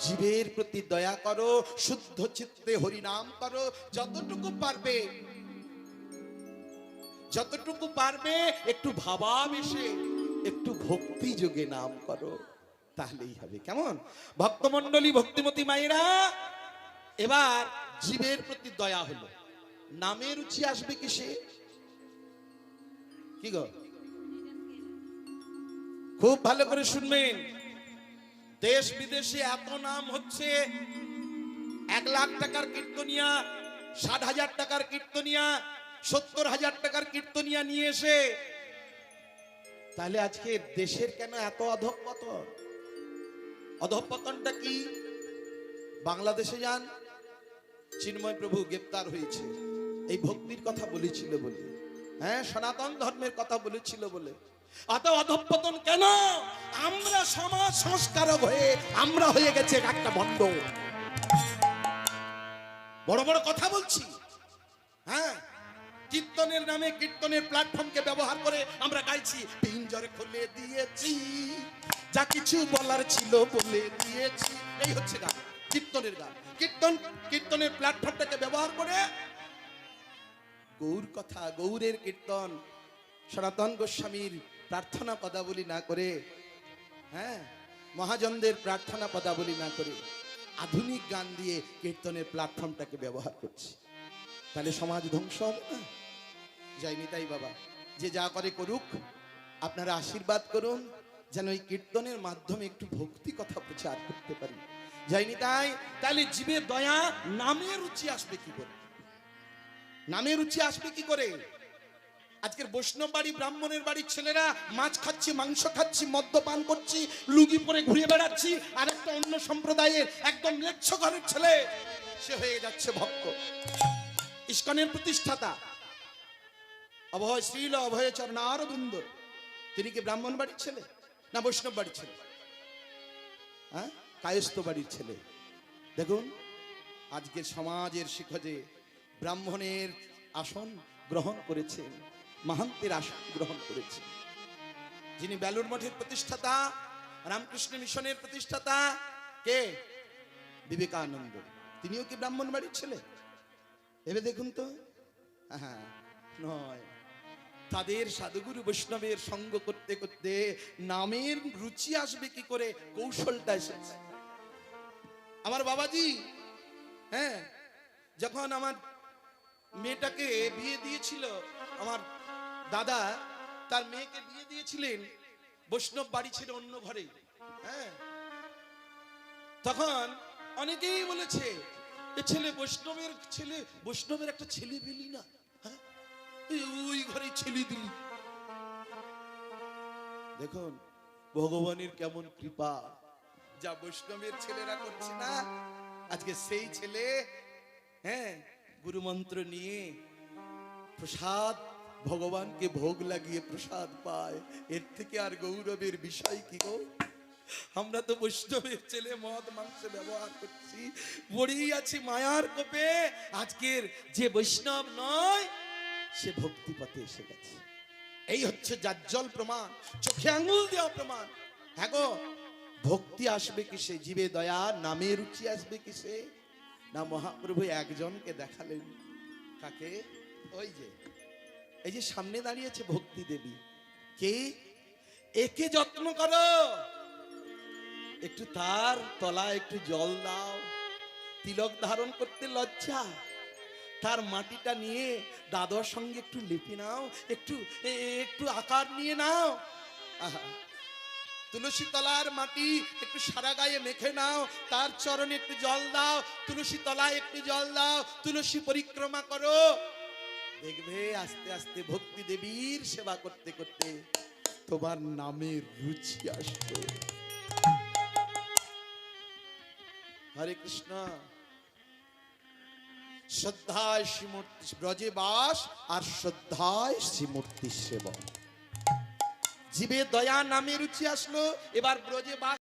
জীবের প্রতি দয়া করো, শুদ্ধ চিত্তে হরি নাম করো, যতটুকু পারবে যতটুকু পারবে একটু ভাবাবেশে, একটু ভক্তি যোগে নাম করো, তাহলেই হবে। কেমন ভক্তমণ্ডলী, ভক্তিমতী মায়েরা, এবার জীবের প্রতি দয়া হলো, নামে রুচি আসবে কিসে? কি গো, খুব ভালো করে শুনবেন। দেশ বিদেশে এত নাম হচ্ছে, 1,00,000 টাকার কীর্তনিয়া, 60,000 টাকার কীর্তনিয়া, 70,000 টাকার কীর্তনিয়া নিয়ে এসে, তাহলে আজকে দেশের কেন এত অধঃপতন? অধঃপতনটা কি? বাংলাদেশে যান, চিন্ময় প্রভু গ্রেপ্তার হয়েছে এই ভক্তির কথা বলেছিল বলে, হ্যাঁ, সনাতন ধর্মের কথা বলেছিল বলে। অত অধঃপতন কেন? আমরা সমাজ সংস্কারক হয়ে আমরা হয়ে গেছে একটা ভণ্ড। বড় বড় কথা বলছি, হ্যাঁ, কীর্তনের নামে কীর্তনের প্ল্যাটফর্মকে ব্যবহার করে আমরা গাইছি, পিঞ্জর খুলে দিয়েছি, যা কিছু বলার ছিল বলে দিয়েছি। এই হচ্ছে গান, কীর্তনের গান। কীর্তনের প্ল্যাটফর্মটাকে ব্যবহার করে গৌর কথা, গৌরের কীর্তন, সনাতন গোস্বামীর প্রার্থনা পদাবলী না করে, হ্যাঁ, মহাজনদের প্রার্থনা পদাবলী না করে আধুনিক গান দিয়ে কীর্তনের প্ল্যাটফর্মটাকে ব্যবহার করছি। তাহলে সমাজ ধ্বংস হবে না? যাইনি তাই বাবা, যে যা করে করুক, আপনারা আশীর্বাদ করুন যেন এই কীর্তনের মাধ্যমে একটু ভক্তি কথা প্রচার করতে পারি। যাইনি তাই? তাহলে জীবে দয়া, নামে রুচি আসবে কি করে? নামে রুচি আসবে কি করে? আজকের বৈষ্ণব বাড়ি, ব্রাহ্মণের বাড়ির ছেলেরা মাছ খাচ্ছি, মাংস খাচ্ছি, মদ্যপান করছি, লুঙ্গি পরে ঘুরে বেড়াচ্ছি, আর একটা অন্য সম্প্রদায়ের একদম ম্লেচ্ছ ঘরের ছেলে সে হয়ে যাচ্ছে ভক্ত। ইস্কনের প্রতিষ্ঠাতা অভয় শ্রীল অভয় চরণারবিন্দ, তিনি কি ব্রাহ্মণ বাড়ির ছেলে না বৈষ্ণব বাড়ির ছেলে? হ্যাঁ, কায়স্থ বাড়ির ছেলে। দেখুন আজকের সমাজের শিখজে ব্রাহ্মণের আসন গ্রহণ করেছেন, মাহান্তের আসন গ্রহণ করেছেন। যিনি বেলুড় মঠের প্রতিষ্ঠাতা, রামকৃষ্ণ মিশনের প্রতিষ্ঠাতা কে? বিবেকানন্দ। তিনিও কি ব্রাহ্মণ বাড়ির ছেলে? ভেবে দেখুন তো। হ্যাঁ, নয়। তাদের সাধুগুরু বৈষ্ণবের সঙ্গ করতে করতে নামের রুচি আসবে কি করে, কৌশলটা এসেছে। আমার বাবাজি, হ্যাঁ, যখন আমার মেয়েটাকে বিয়ে দিয়েছিল, আমার দাদা তার মেয়েকে বিয়ে দিয়েছিলেন, বৈষ্ণব বাড়ি ছিল অন্য ঘরে, হ্যাঁ, তখন অনেকেই বলেছে এ ছেলে বৈষ্ণবের ছেলে, বৈষ্ণবের একটা ছেলে পেলি না, হ্যাঁ, ওই ঘরে ছেলে দিলি। দেখুন ভগবানের কেমন কৃপা, যা বৈষ্ণবের ছেলেরা করছে না, আজকে সেই ছেলে, হ্যাঁ, গুরু মন্ত্র নিয়ে প্রসাদ, ভগবানকে ভোগ লাগিয়ে প্রসাদ পায়। এর থেকে আর গৌরবের বিষয় কি গো? আমরা তো বৈষ্ণবের ছেলে মদ মাংসে ব্যবহার করছি, পড়েই আছি মায়ার কোপে। আজকের যে বৈষ্ণব নয় সে ভক্তি পথে এসে গেছে। এই হচ্ছে জাজ্জল প্রমাণ, চোখে আঙুল দেওয়া প্রমাণ। হ্যাঁ গো, ভক্তি আসবে কিসে? জীবে দয়া, নামে রুচি আসবে কিসে? না মহাপ্রভু একজনকে দেখালেন। কাকে? ওই যে, এই যে সামনে দাঁড়িয়েছে ভক্তি দেবী। কে? একে যত্ন করো, একটু তার তলায় একটু জল দাও, তিলক ধারণ করতে লজ্জা, তার মাটিটা নিয়ে দাদার সঙ্গে একটু লিপি নাও, একটু একটু আকার নিয়ে নাও। আহা, তুলসী তলার মাটি একটু সারা গায়ে মেখে নাও, তার চরণে একটু জল দাও, তুলসী তলায় একটু জল দাও, তুলসী পরিক্রমা করো, দেখবে আস্তে আস্তে ভক্তি দেবীর সেবা করতে করতে তোমার নামের রুচি আসবে। হরে কৃষ্ণ। শ্রদ্ধায় শ্রীমূর্তি ব্রজে বাস, আর শ্রদ্ধায় শ্রীমূর্তি সেবন। জীবে দয়া, নামে রুচি আসলো, এবার ব্রজে বাস।